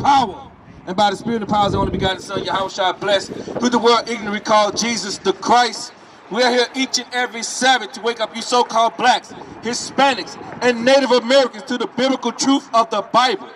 power and by the Spirit and power of the only begotten Son, Yahushua, blessed, who the world ignorantly called Jesus the Christ. We are here each and every Sabbath to wake up you so-called blacks, Hispanics, and Native Americans to the biblical truth of the Bible.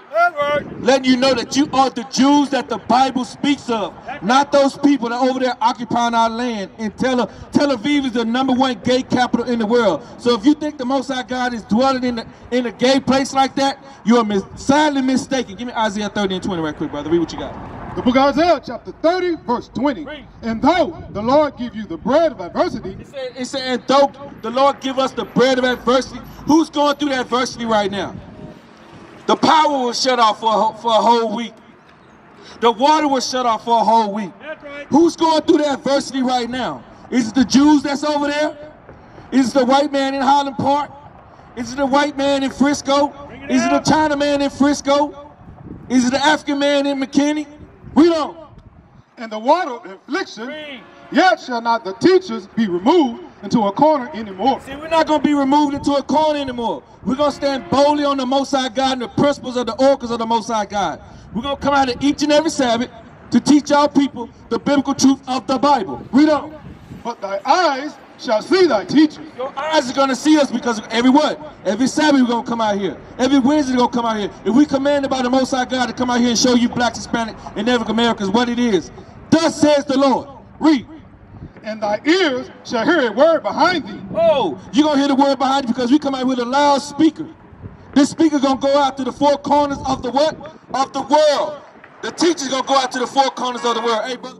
Letting you know that you are the Jews that the Bible speaks of, not those people that are over there occupying our land. And Tel Aviv is the #1 gay capital in the world. So if you think the Most High God is dwelling in a gay place like that, you are sadly mistaken. Give me Isaiah 30 and 20 right quick, brother. Read what you got. The book of Isaiah, chapter 30, verse 20. And though the Lord give you the bread of adversity. It said, and though the Lord give us the bread of adversity, who's going through that adversity right now? The power was shut off for a whole week. The water was shut off for a whole week. Who's going through the adversity right now? Is it the Jews that's over there? Is it the white man in Highland Park? Is it the white man in Frisco? Is it the China man in Frisco? Is it the African man in McKinney? Read on. And the water of affliction, yet shall not the teachers be removed into a corner anymore. See, we're not going to be removed into a corner anymore. We're going to stand boldly on the Most High God and the principles of the oracles of the Most High God. We're going to come out of each and every Sabbath to teach our people the biblical truth of the Bible. Read on. But thy eyes shall see thy teachers. Your eyes are going to see us because every what? Every Sabbath we're going to come out here. Every Wednesday we're going to come out here. If we commanded by the Most High God to come out here and show you blacks, Hispanic, and Native Americans what it is. Thus says the Lord. Read. And thy ears shall hear a word behind thee. Oh, you're going to hear the word behind you because we come out with a loud speaker. This speaker going to go out to the four corners of the what? Of the world. The teacher's going to go out to the four corners of the world. Hey, brother.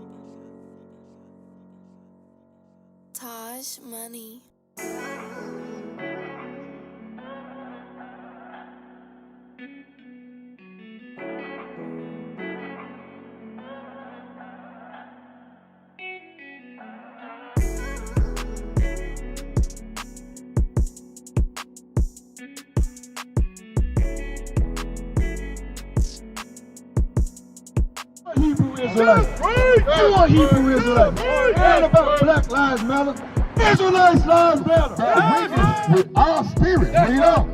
Taj Money. Hebrew Israelites. You are Hebrew Israelites. Ain't about Black Lives Matter. Israelites lives matter. That we with our spirit, read on.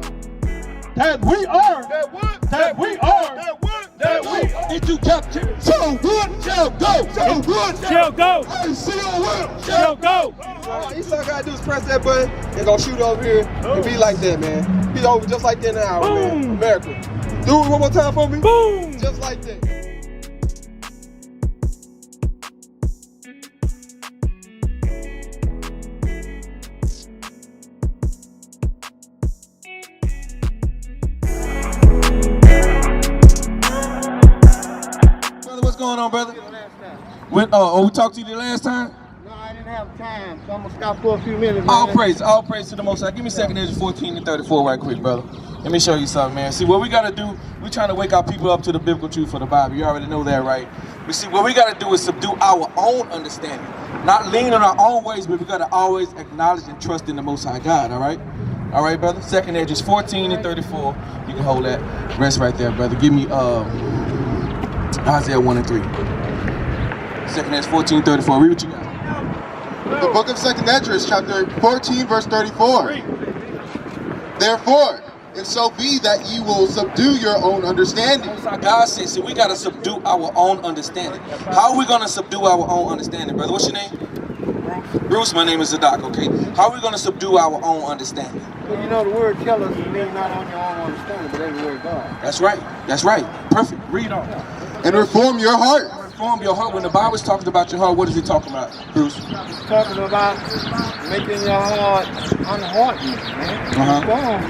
That we are. That what? That we are. That what? That we into captivity. So what shall go? So what Shall go. Hey, see your will. Shall go. All you still gotta do is press that button and go shoot over here and be like that, man. Be over just like that in an hour, man. America. Do it one more time for me. Boom. Just like that. What's going on, brother? We talked to you the last time? No, I didn't have time, so I'm gonna stop for a few minutes. All praise to the Most High. Give me 2nd Ezra 14 and 34 right quick, brother. Let me show you something, man. See, what we gotta do, we're trying to wake our people up to the biblical truth of the Bible. You already know that, right? But see, what we gotta do is subdue our own understanding. Not lean on our own ways, but we gotta always acknowledge and trust in the Most High God, all right? All right, brother? 2nd Ezra 14 and 34. You can hold that. Rest right there, brother. Give me Isaiah 1 and 3. 2nd Ezra 14, 34. Read what you got. The book of 2nd Ezra, chapter 14, verse 34. Therefore, if so be that ye will subdue your own understanding. God says, see, we got to subdue our own understanding. How are we going to subdue our own understanding, brother? What's your name? Bruce, my name is Zadok, okay? How are we going to subdue our own understanding? Well, you know the word tell us it means not on your own understanding, but every word of God. That's right. That's right. Perfect. Read on. And reform your heart. Reform your heart. When the Bible's talking about your heart, what is it talking about, Bruce? It's talking about making your heart unhardened, man. Reform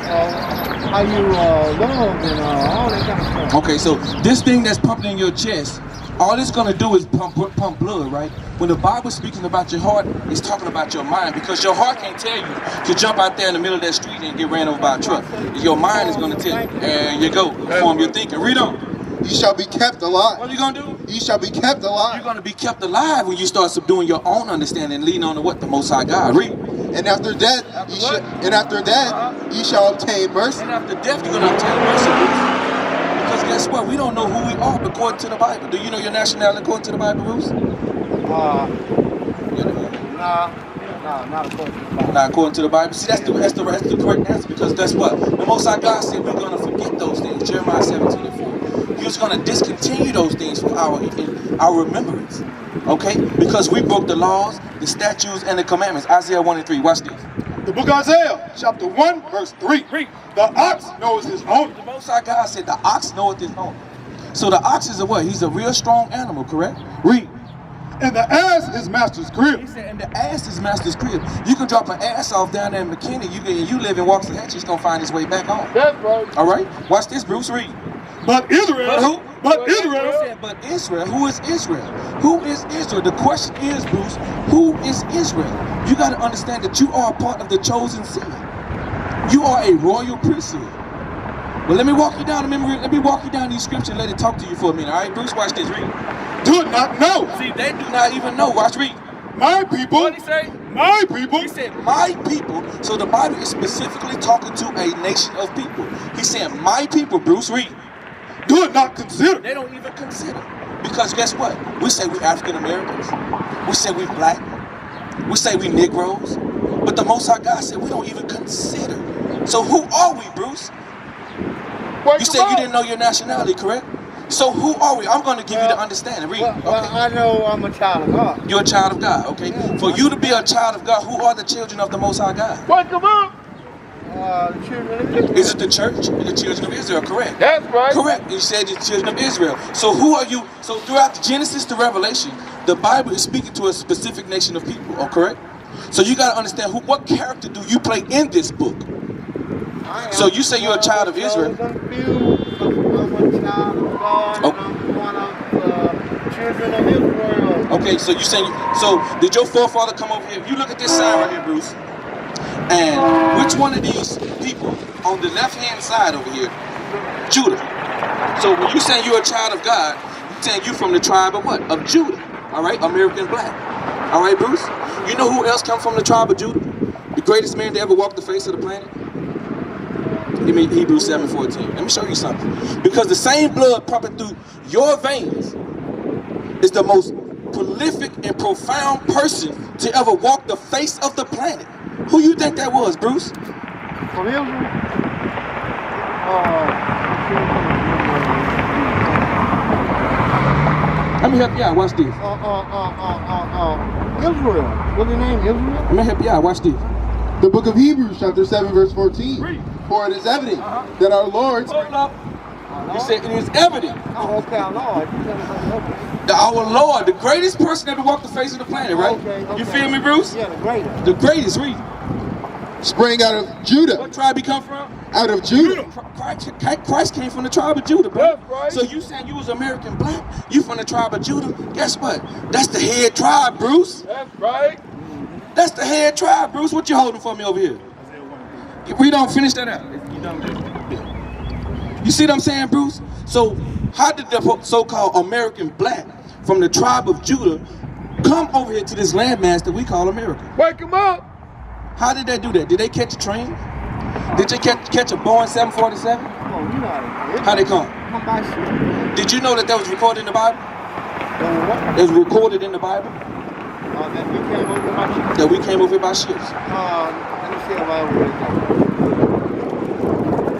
how you love and all that kind of stuff. Okay, so this thing that's pumping in your chest, all it's going to do is pump blood, right? When the Bible's speaking about your heart, it's talking about your mind, because your heart can't tell you to jump out there in the middle of that street and get ran over by a truck. Your mind is going to tell you. There you go. Reform your thinking. Read on. Ye shall be kept alive. What are you going to do? Ye shall be kept alive. You're going to be kept alive when you start subduing your own understanding and leaning on to what? The Most High God. Read. And after death, ye shall obtain mercy. And after death, you're going to obtain mercy. Because guess what? We don't know who we are according to the Bible. Do you know your nationality according to the Bible, Bruce? Nah, not according to the Bible. Not according to the Bible. See, that's the correct answer, because that's what? The Most High God said we're going to forget those things. Jeremiah 17 and 4. He was going to discontinue those things from our remembrance. Okay? Because we broke the laws, the statutes, and the commandments. Isaiah 1 and 3. Watch this. The book of Isaiah, chapter 1, verse 3. The ox knows his owner. The Most High God said the ox knoweth his owner. So the ox is a what? He's a real strong animal, correct? Read. And the ass his master's crib. He said, and the ass is master's crib. You can drop an ass off down there in McKinney. You live in Waxahachie, he's going to find his way back home. That's right. All right? Watch this, Bruce. Read. But Israel. But who? But Israel. He said, but Israel. Who is Israel? Who is Israel? The question is, Bruce, who is Israel? You got to understand that you are a part of the chosen seed. You are a royal priesthood. Well, let me walk you down. Let me walk you down these scriptures and let it talk to you for a minute. All right, Bruce, watch this. Read. Do not know. See, they do not even know. Watch, read. My people. What did he say? My people. He said, my people. So the Bible is specifically talking to a nation of people. He said, my people, Bruce, read. Do not consider. They don't even consider. Because guess what? We say we African Americans. We say we black. We say we Negroes. But the Most High God said we don't even consider. So who are we, Bruce? You said you didn't know your nationality, correct? So who are we? I'm going to give you the understanding. Read. Well, I know I'm a child of God. You're a child of God, okay? Yeah. For you to be a child of God, who are the children of the Most High God? Wake them up. The children of Israel. Is it the church? The children of Israel, correct? That's right. Correct. You said the children of Israel. So who are you? So throughout Genesis to Revelation, the Bible is speaking to a specific nation of people, correct? So you got to understand what character do you play in this book? So you say you're a child of Israel. I'm a child of God. Oh. I'm one of the children of Israel. Okay, so you saying, so did your forefather come over here? If you look at this sign right here, Bruce, and which one of these people on the left-hand side over here? Judah. So when you say you're a child of God, you're saying you're from the tribe of what? Of Judah. All right, American black. All right, Bruce? You know who else comes from the tribe of Judah? The greatest man to ever walk the face of the planet? Give me Hebrews 7:14. Let me show you something. Because the same blood pumping through your veins is the most prolific and profound person to ever walk the face of the planet. Who you think that was, Bruce? From Israel? Let me help you out. Watch this. Israel. What's the name? Israel? Let me help you out. Watch this. The book of Hebrews, chapter 7, verse 14. Read. For it is evident that our Lord, Hold up. You said it is evident. Oh, okay, our Lord. That our Lord, the greatest person ever walked the face of the planet, right? Okay. You feel me, Bruce? Yeah, the greatest. The greatest, read. sprang out of Judah. What tribe he come from? Out of Judah. Christ came from the tribe of Judah, bro. That's right. So you saying you was American black, you from the tribe of Judah? Guess what? That's the head tribe, Bruce. That's right. That's the head tribe, Bruce. What you holding for me over here? We don't finish that out. You done with it? You see what I'm saying, Bruce? So how did the so-called American black from the tribe of Judah come over here to this landmass that we call America? Wake him up. How did they do that? Did they catch a train? Did they catch a Boeing 747? Oh, you know how How they come? Come by ship. Did you know that was recorded in the Bible? What? It was recorded in the Bible That we came over by ship. that we came over here by ships. Let me see if I will.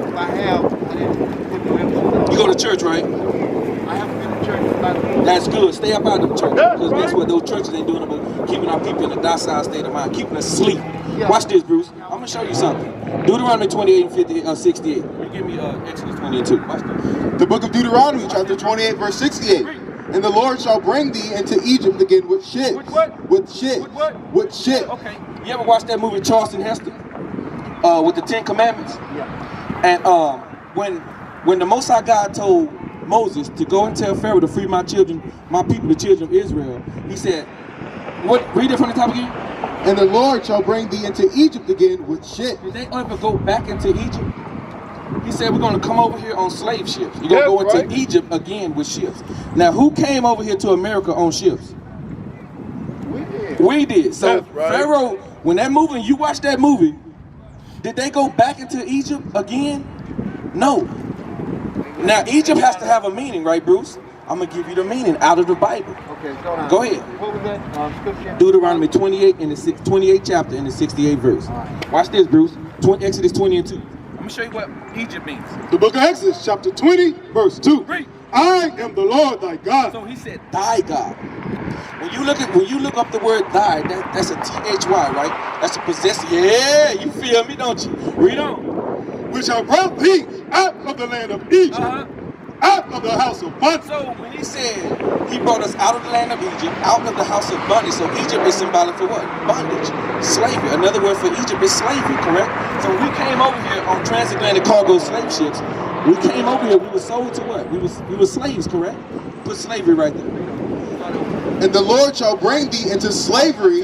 If I have, I didn't put the episode. You go to church, right? I haven't been to church in about 4 years. That's good. Stay up out of the church. That's Because guess right. what? Those churches ain't doing about keeping our people in a docile state of mind, keeping us asleep. Yeah. Watch this, Bruce. I'm going to show you something. Deuteronomy 28 and 68. You give me Exodus 20 and 2. Watch this. The book of Deuteronomy, chapter 28, verse 68. And the Lord shall bring thee into Egypt again with ships. With what? With ships. With what? With ships. Okay. You ever watch that movie Charleston Heston? With the 10 Commandments? Yeah. And when the Most High God told Moses to go and tell Pharaoh to free my children, my people, the children of Israel, he said, what? Read it from the top again. And the Lord shall bring thee into Egypt again with ships. Did they ever go back into Egypt? He said, we're going to come over here on slave ships. You're going to go into That's right. Egypt again with ships. Now, who came over here to America on ships? We did. We did. So That's right. Pharaoh, when that movie, you watch that movie, did they go back into Egypt again? No. Now, Egypt has to have a meaning, right, Bruce? I'm going to give you the meaning out of the Bible. Okay, so now. Go ahead. What was that scripture? Deuteronomy 28 in the 28th chapter in the 68th verse. Watch this, Bruce. Exodus 20 and 2. I'm going to show you what Egypt means. The book of Exodus, chapter 20, verse 2. Read. I am the Lord thy God. So he said, thy God. When you look up the word thy, that's a T-H-Y, right? That's a possessive. Yeah, you feel me, don't you? Read on. Which I brought thee out of the land of Egypt, out of the house of bondage. So when he said he brought us out of the land of Egypt, out of the house of bondage, so Egypt is symbolic for what? Bondage, slavery. Another word for Egypt is slavery, correct? So when we came over here on transatlantic cargo slave ships, we came over here, we were sold to what? We were slaves, correct? Put slavery right there. And the Lord shall bring thee into slavery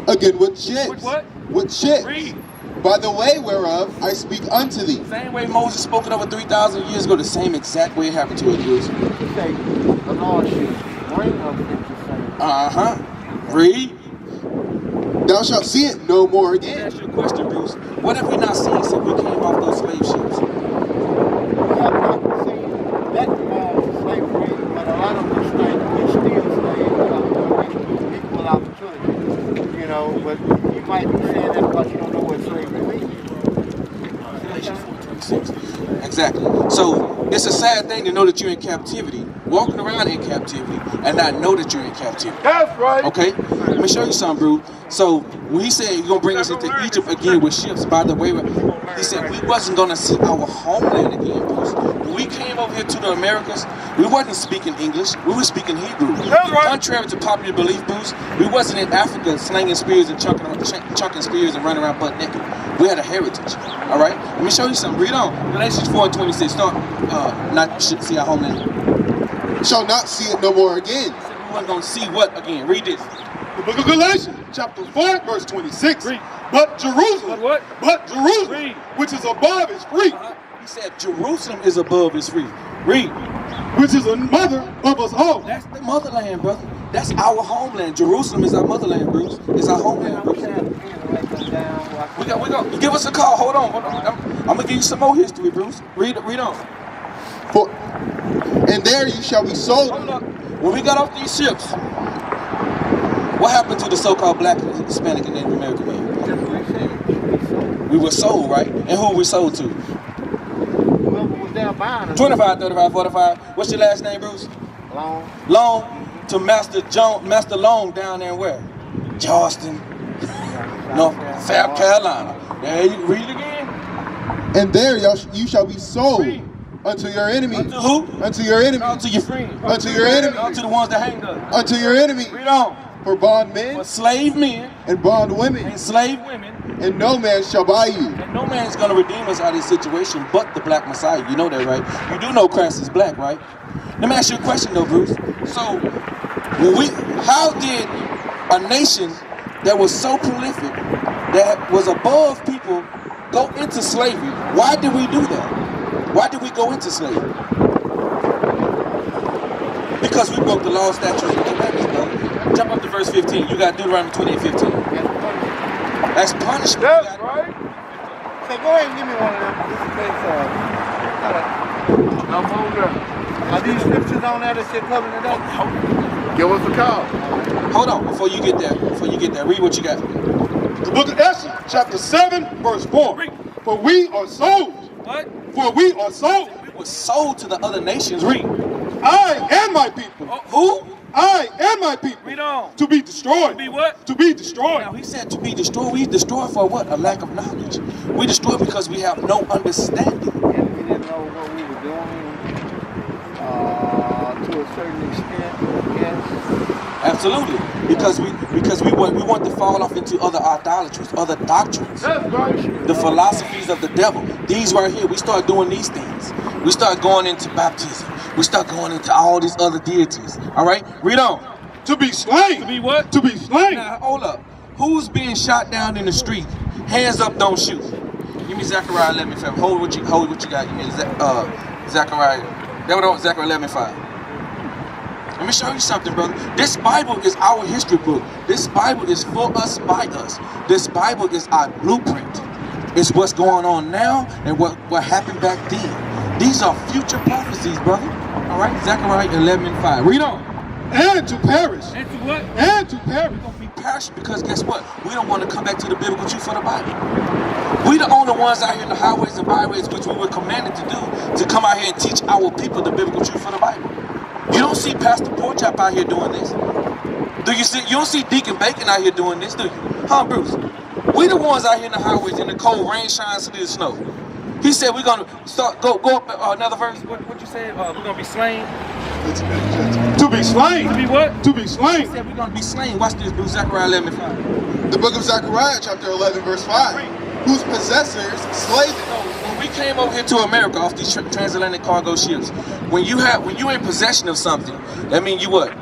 again with ships. With what? With ships. Read. By the way whereof I speak unto thee. Same way Moses spoke it over 3,000 years ago, the same exact way it happened to us, Bruce. The Lord should bring us into slavery. Read. Thou shalt see it no more Let me again. ask you a question, Bruce. What have we not seen since we came off those slave ships? We have not seen that slavery, but a lot of us think we still slaves without equal opportunity. You know, but you might be saying that because you don't know what slavery means. Exactly. So it's a sad thing to know that you're in captivity, walking around in captivity, and not know that you're in captivity. That's right. Okay? Let me show you something, bro. So when he said he's gonna bring us into Egypt again with ships, by the way, he said we wasn't gonna see our homeland again, Bruce. When we came over here to the Americas, we wasn't speaking English, we were speaking Hebrew. That's right. Contrary to popular belief, Bruce, we wasn't in Africa slinging spears and chucking spears and running around butt naked. We had a heritage. All right? Let me show you something. Read on. Galatians 4:26. Start. Not see our homeland. Shall not see it no more again. We wasn't gonna see what again? Read this. The book of Galatians, chapter 4, verse 26. But Jerusalem, which is above is free, He said Jerusalem is above is free. Read. which is the mother of us all. That's the motherland, brother. That's our homeland. Jerusalem is our motherland, Bruce. It's our homeland, Bruce. We got. Give us a call. Hold on. I'm gonna give you some more history, Bruce. Read on. For, and there you shall be sold. Hold up. When we got off these ships, what happened to the so-called black, Hispanic, and Native American man? We were sold, right? And who we sold to? Whoever was there buying us. 25, 35, 45. What's your last name, Bruce? Long. To Master Long down there where? Charleston, North South Carolina. There you read it again. And there you shall be sold unto your enemy. Unto who? Unto your enemy. Unto your friend. Unto your enemy. Unto the ones that hanged us. Unto your enemy. Read on. For bondmen For slave men and bondwomen. and slave women, And no man shall buy you. and no man's gonna redeem us out of this situation but the black Messiah. You know that, right? You do know Christ is black, right? Let me ask you a question though, Bruce. So, how did a nation that was so prolific, that was above people, go into slavery? Why did we do that? Why did we go into slavery? Because we broke the law, statutes, and commandments, brother. Jump up to verse 15. You got Deuteronomy 20:15. That's punishment. That's right. So go ahead and give me one of them. Are these scriptures on there that say covenant today? Give us a call. Hold on, before you get there, read what you got. The book of Esther, chapter 7, verse 4. For we are sold. What? For we are sold. We were sold to the other nations. Read. I and my people. Who? I and my people. Read on. To be destroyed. To be what? To be destroyed. Now he said to be destroyed. We destroyed for what? A lack of knowledge. We destroyed because we have no understanding. And we didn't know what we were doing to a certain extent, yes. Absolutely. Because we want to fall off into other idolatries, other doctrines. That's right. The philosophies of the devil. These right here, we start doing these things. We start going into baptism. We start going into all these other deities. All right? Read on. To be slain. To be what? To be slain. Now, hold up. Who's being shot down in the street? Hands up, don't shoot. Give me Zechariah 11:5. Hold what you got. Give me Zechariah. Zechariah 11:5. Let me show you something, brother. This Bible is our history book. This Bible is for us, by us. This Bible is our blueprint. It's what's going on now and what happened back then. These are future prophecies, brother. All right, Zechariah 11:5. Read on. And to perish. And to what? And to perish. We're gonna be passionate because guess what? We don't want to come back to the biblical truth of the Bible. We the only ones out here in the highways and byways, which we were commanded to do, to come out here and teach our people the biblical truth of the Bible. You don't see Pastor Porchop out here doing this. Do you see? You don't see Deacon Bacon out here doing this, do you? Huh, Bruce? We the ones out here in the highways in the cold, rain, shine, sleet, and snow. He said we're gonna start go up another verse. What you said? We're gonna be slain. To be slain. To be what? To be He slain. said we're gonna be slain. Watch this, Bruce. Zechariah 11:5. The book of Zechariah, chapter 11, verse 5. Whose possessors slay them. When we came over here to America off these transatlantic cargo ships, when you're in possession of something, that means you what?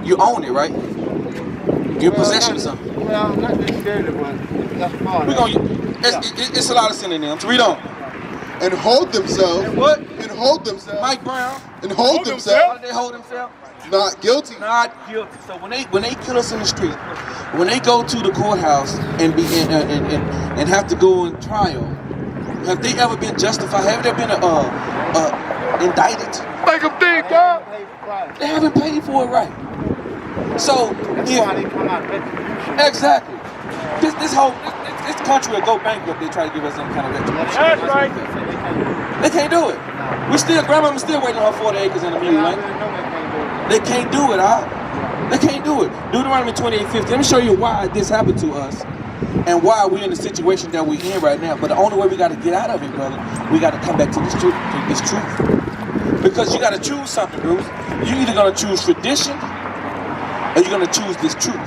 You own it, right? You're in possession of something. Well, not necessarily, but that's part We're of it. gonna. It's a lot of synonyms. Read on. And hold themselves. And what? And hold themselves. Mike Brown. And hold How themselves. did they hold themselves? Not guilty. Not guilty. So when they kill us in the street, when they go to the courthouse and be and have to go in trial, have they ever been justified? Have they been indicted? Make them think, God. Pay the price. They haven't paid for it right. So That's why they come out retribution. exactly, this country will go bankrupt. They try to give us some kind of retribution. That's right. They can't do it. Grandmama's still waiting on her 40 acres in the mule, I right? really know they can't do it. They can't do it, huh? They can't do it. Deuteronomy 28:50. Let me show you why this happened to us and why we're in the situation that we're in right now. But the only way we got to get out of it, brother, we got to come back to this truth. Because you got to choose something, Bruce. You're either going to choose tradition or you're going to choose this truth.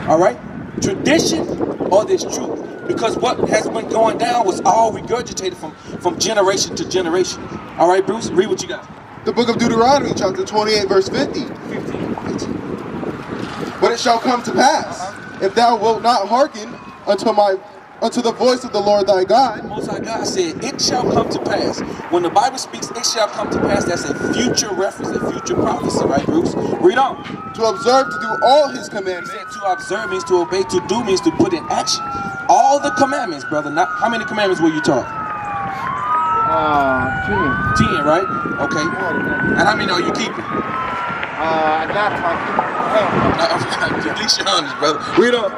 All right? Tradition or this truth. Because what has been going down was all regurgitated from generation to generation. All right, Bruce, read what you got. The book of Deuteronomy, chapter 28, verse 50. But it shall come to pass, if thou wilt not hearken unto the voice of the Lord thy God. Most High God said, it shall come to pass. When the Bible speaks, it shall come to pass, that's a future reference, a future prophecy, right, Bruce? Read on. To observe to do all his He commandments. said to observe means to obey, to do means to put in action. All the commandments, brother. Not, how many commandments were you taught? 10, right? Okay. And how many are you keeping? Not my At least you're honest, brother. Read on.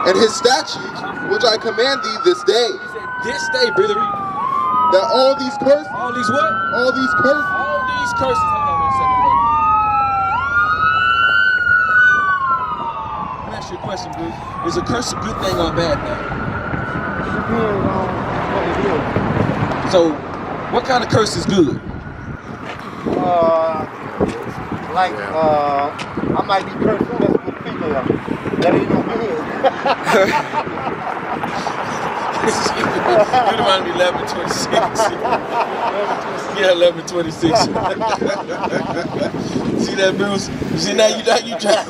And his statutes, which I command thee this day, He said, this day, brother, read. that all these curses, All these what? all these curses, All these curses. Hold on 1 second, brother. Let me ask you a question, Bruce. Is a curse a good thing or a bad thing? depends on what it is. So, what kind of curse is good? I might be cursed just with people. That ain't no good. Deuteronomy 11:26. Yeah, 11:26. See that, Bruce? You see now you try.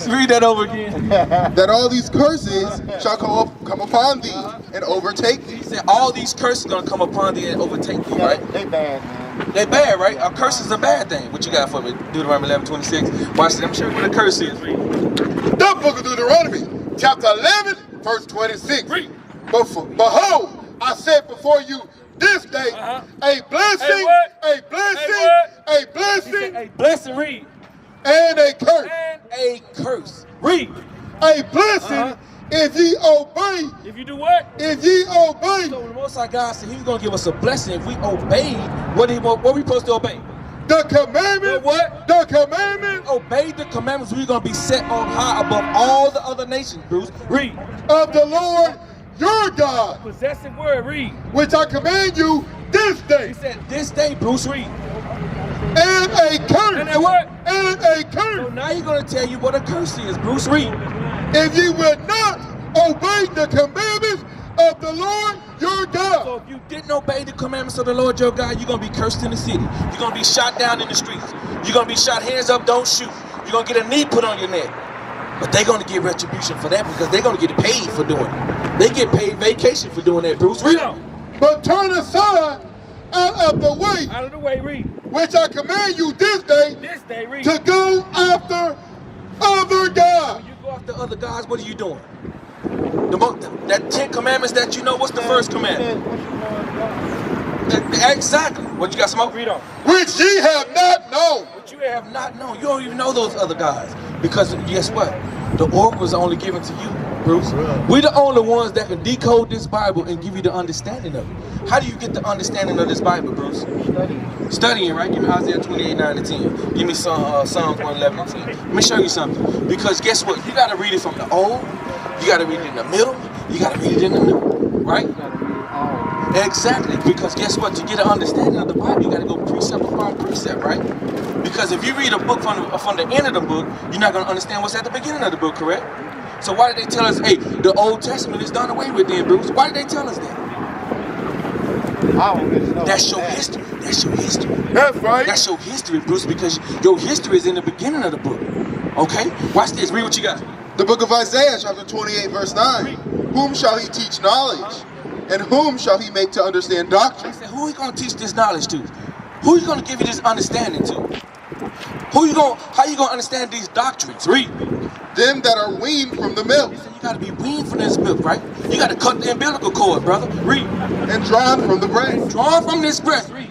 Read that over again. that all these curses shall come upon thee and overtake thee. He said all these curses gonna come upon thee and overtake thee, right? They bad, man. They bad, right? A curse is a bad thing. What you got for me? Deuteronomy 11:26. Watch it. I'm sure what a curse is. Read. The book of Deuteronomy, chapter 11, verse 26. Read. Behold, I set before you this day a blessing, Hey, what? a blessing, Hey, what? a He blessing, said, hey, bless and read. and a curse. And A curse. read. A blessing if ye obey, If you do what? if ye obey So the Most High God said He was gonna give us a blessing if we obeyed what we supposed to obey. the commandment, The what? the commandment Obey the commandments. We're gonna be set on high above all the other nations, Bruce. Read. of the Lord your God, Possessive word, read. which I command you this He day, said this day, Bruce, read. and a curse, And then what? and a So curse, now He's gonna tell you what a curse is, Bruce. Read. if ye will not obey the commandments of the Lord your God. So if you didn't obey the commandments of the Lord your God, you're gonna be cursed in the city. You're gonna be shot down in the streets. You're gonna be shot hands up, don't shoot. You're gonna get a knee put on your neck. But they're gonna get retribution for that because they're gonna get paid for doing it. They get paid vacation for doing that, Bruce. Read on. But turn aside out of the way, Out of the way, read. which I command you this day, This day, read. to go after other gods. When you go after other gods, what are you doing? That 10 commandments that you know, what's the first commandment? Exactly. What you got, Smoke? Read on. which ye have not known. But you have not known. You don't even know those other guys. Because guess what? The oracles are only given to you, Bruce. We're the only ones that can decode this Bible and give you the understanding of it. How do you get the understanding of this Bible, Bruce? Studying, right? Give me Isaiah 28, 9 and 10. Give me Psalms 111 and 10. Let me show you something. Because guess what? You got to read it from the old. You got to read it in the middle. You got to read it in the new. Right? Exactly. Because guess what? To get an understanding of the Bible, you got to go precept upon precept, right? Because if you read a book from the end of the book, you're not going to understand what's at the beginning of the book, correct? So why did they tell us, hey, the Old Testament is done away with then, Bruce? Why did they tell us that? I don't know. That's your history. That's your history. That's right. That's your history, Bruce, because your history is in the beginning of the book. Okay? Watch this. Read what you got. The book of Isaiah, chapter 28, verse 9. Whom shall he teach knowledge? And whom shall he make to understand They doctrine? said, who are you going to teach this knowledge to? Who are you going to give you this understanding to? How you going to understand these doctrines? Read. Them that are weaned from the milk, He said you got to be weaned from this milk, right? You got to cut the umbilical cord, brother. Read. and drawn from the breast. Drawn from this breast. Read.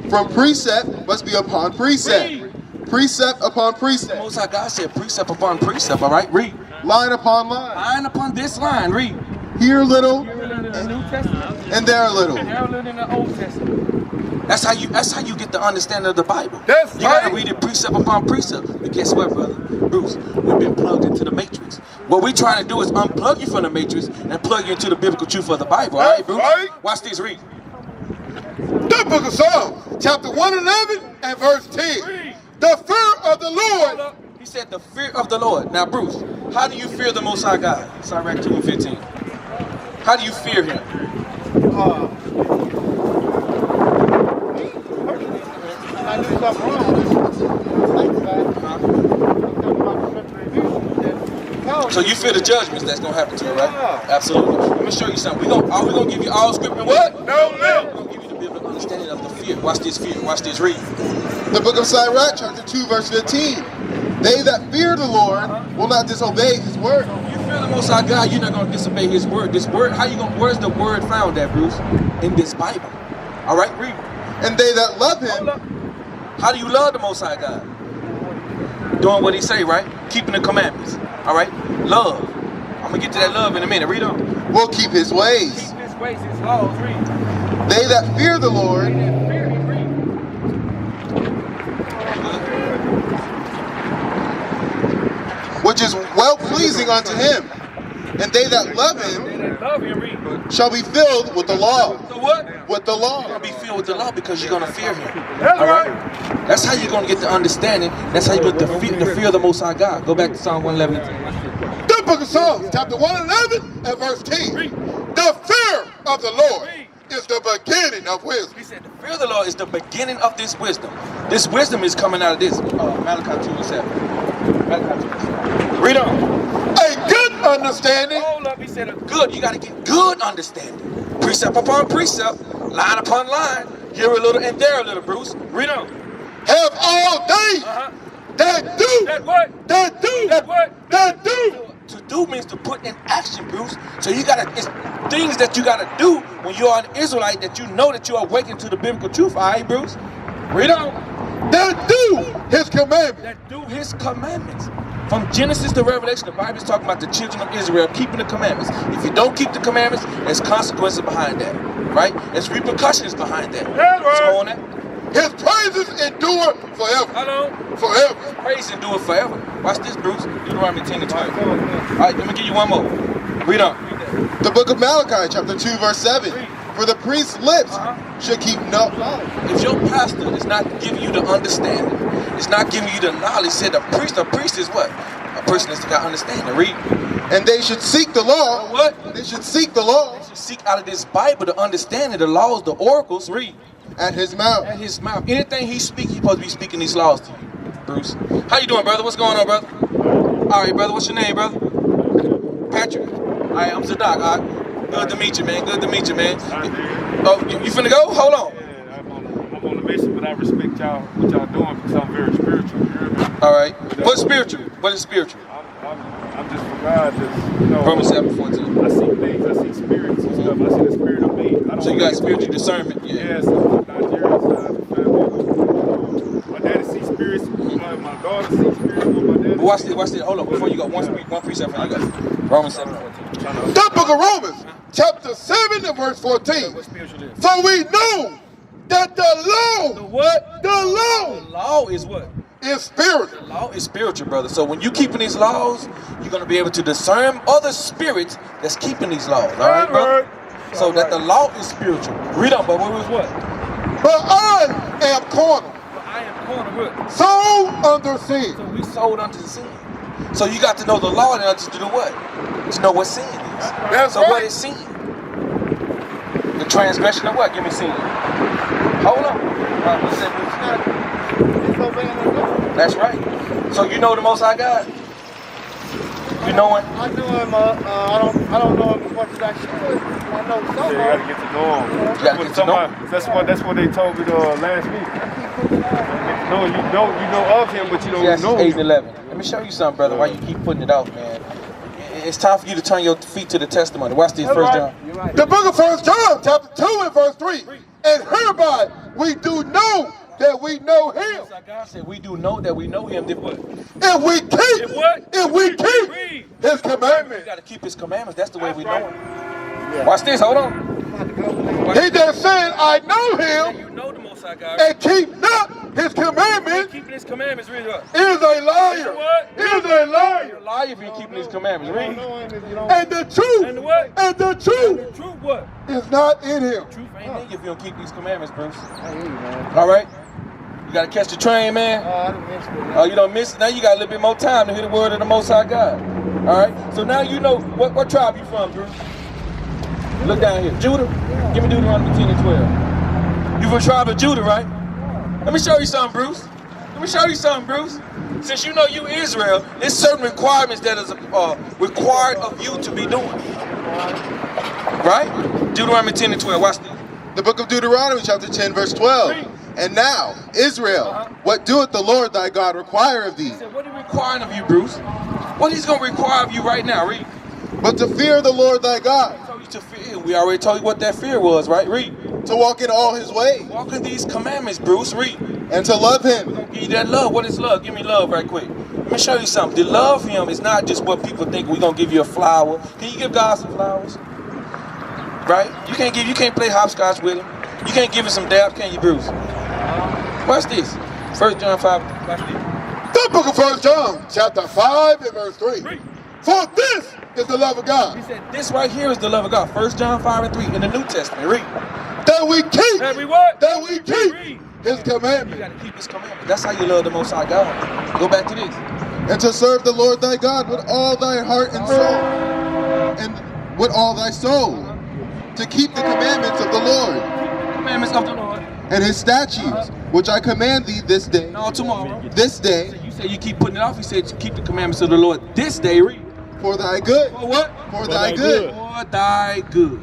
From precept must be upon precept. Precept upon The precept. Most High God said precept upon precept, all right? Read. Line upon line. Line upon this line. Read. Here a little, Here in the New Testament. and there a little. There in the Old Testament. That's how you get the understanding of the Bible. That's You gotta right. read it precept upon precept. But guess what, brother? Bruce, we've been plugged into the matrix. What we're trying to do is unplug you from the matrix and plug you into the biblical truth of the Bible. All right, That's Bruce? right. Watch this, read. The book of Psalms, chapter 111 and verse 10. Read. The fear of the Hold Lord. up. He said the fear of the Lord. Now, Bruce, how do you fear the Most High God? Sirach 2 and 15. How do you fear him? I do something wrong. So you fear the judgments that's gonna happen to you, right? Yeah. Absolutely. Let me show you something. Are we gonna give you all script and what? No, We're no. gonna give you the biblical understanding of the fear. Watch this fear. Watch this read. The book of Sirach, chapter 2, verse 15. They that fear the Lord will not disobey his word. You fear the Most High God, you're not gonna disobey His word. This word, where's the word found at, Bruce? In this Bible. All right, read. And they that love him How do you love the Most High God? Doing what He say, right? Keeping the commandments. All right, love. I'm gonna get to that love in a minute. Read on. will keep his ways. Keep his ways, his laws. Read. They that fear the Lord Fear him. Read. which is well pleasing unto him. And they that love They him that love him. Read. shall be filled with the law. So what? With the You're law. gonna be filled with the law because you're gonna fear Him. That's All right. right. That's how you're gonna get the understanding. That's how you get the fear of the Most High God. Go back to Psalm 111. The book of Psalms, chapter 111 and verse 10. The fear of the Lord is the beginning of wisdom. He said the fear of the Lord is the beginning of this wisdom. This wisdom is coming out of this. Malachi 2 and 7. Malachi 2 and 7. Read on. A good understanding Hold up. He said a Good. You got to get good understanding. Precept upon precept, line upon line. Here a little and there a little, Bruce. Read on. have all they Uh-huh. that do, That what? that do, That what? that do. To do means to put in action, Bruce. So you gotta, it's things that you gotta do when you are an Israelite that you know that you are awakened to the biblical truth. All right, Bruce? Read on. That do his commandments. That do His commandments. From Genesis to Revelation, the Bible is talking about the children of Israel keeping the commandments. If you don't keep the commandments, there's consequences behind that, right? There's repercussions behind that. That's What's right. going on? His praises endure forever. Hold on. Forever. Praise and do it forever. Watch this, Bruce. Deuteronomy 10 and 12. All right, let me give you one more. Read on. The book of Malachi, chapter 2, verse 7. For the priest's lips should keep no knowledge. If your pastor is not giving you the understanding, it's not giving you the knowledge, said a priest is what? A person that's got understanding. Read. And they should seek the law. What? They should seek the law You seek out of this Bible the understanding, the laws, the oracles. Read. at his mouth. At His mouth. Anything He speaks, He's supposed to be speaking these laws to you. Bruce. How you doing, brother? What's going on, brother? All right, brother. What's your name, brother? Patrick. All right, I'm Zadok. All right. Good to meet you, man. Good to meet you, man. Oh, you finna go? Hold on. Yeah, I'm on a mission, but I respect y'all, what y'all doing, because I'm very spiritual. You hear me? All right. What's spiritual? What is spiritual? I'm just for God, just, you know. Romans 7:14. I see things, I see spirits and stuff. I see the spirit of me. I don't So you got spiritual discernment. Yeah. Yes, I'm not Jerry, My daddy sees spirits. My daughter sees spirits. My daddy. But watch this. Hold on. Before you go, one precept for you guys. Romans 7:14. The book of Romans, chapter 7 and verse 14. What spiritual is? For we know that the law, The what? the law The law is what? is spiritual. The law is spiritual, brother. So when you keeping these laws, you're gonna be able to discern other spirits that's keeping these laws. All right, brother. So that the law is spiritual. Read on, but what was what? But I am carnal, I am corner what? sold under sin. So we sold unto the sin. So you got to know the law in order to do what? To know what sin is. That's So right. what is sin? The transgression of what? Give me sin. Hold on. What's that? That's right. So you know the Most High God? You know him? I know him. I don't know him as much as I should. I know Yeah, some. you gotta get to know him. You gotta get to know him. That's what they told me last week. No, you know of him, but you don't Yes, know 8 him. and 11. Let me show you something, brother, why you keep putting it off, man. It's time for you to turn your feet to the testimony. Watch this first John. The book of 1 John, chapter 2 and verse 3. And hereby we do know that we know him. God said we do know that we know him. Then what? If we keep, If what? if we keep his You commandments. got to keep his commandments. That's the way we know him. Watch this. Hold on. He just said, I know him You know the Most High God. and keep not his commandments Keeping his commandments, read what? is a liar. What? Is a liar. You're a liar if you ain't keeping his commandments. Read. And the truth, And the what? and the truth Truth what? is not in him. Truth ain't in you if you don't keep these commandments, Bruce. All right? You got to catch the train, man. Oh, you don't miss it. Now you got a little bit more time to hear the word of the Most High God. All right? So now you know what tribe you from, Bruce. Look down here. Judah? Give me Deuteronomy 10 and 12. You from the tribe of Judah, right? Let me show you something, Bruce. Let me show you something, Bruce. Since you know you Israel, there's certain requirements that is required of you to be doing. Right? Deuteronomy 10 and 12. Watch this. The book of Deuteronomy, chapter 10, verse 12. And now, Israel, what doeth the Lord thy God require of thee? He said, what is requiring of you, Bruce? What he's going to require of you right now? Read. But to fear the Lord thy God, Told you to fear. We already told you what that fear was, right? Read. to walk in all his ways, Walk in these commandments, Bruce. Read. and to love him, Give you that love. What is love? Give me love right quick. Let me show you something. To love him is not just what people think. We're going to give you a flower. Can you give God some flowers? Right? You can't play hopscotch with him. You can't give him some dabs, can you, Bruce? Watch this. 1 John 5. Watch this. The book of 1 John, chapter 5 and verse 3. For this is the love of God, He said, this right here is the love of God. 1 John 5 and 3 in the New Testament. Read. that we keep, That we what? that we keep Read. his You commandments, got to keep his commandments. That's how you love the Most High God. Go back to this. and to serve the Lord thy God with all thy heart and soul, and with all thy soul, to keep the commandments of the Lord, Commandments of the Lord. and his statutes, which I command thee this day, No, tomorrow. this day, You say you keep putting it off. He said you keep the commandments of the Lord this day. Read. for thy good, For what? for thy good. For thy good.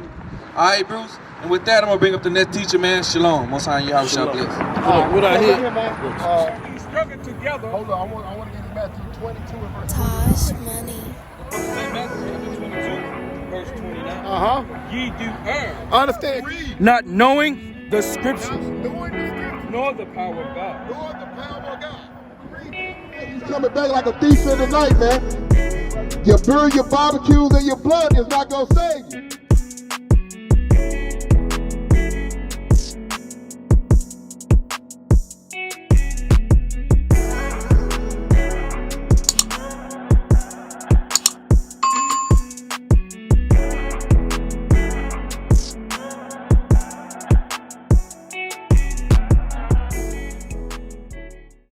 All right, Bruce. And with that, I'm going to bring up the next teacher, man. Shalom. Most High Yahweh shall bless. What I hear? Hold on, I want to get to Matthew 22 and verse Tosh Money. Verse 29. Ye do err, I understand. Not knowing the scriptures, Knowing the scripture, nor the power of God. Lord, the power of God. He's coming back like a thief in the night, man. Your beer, your barbecues, and your blood is not going to save you.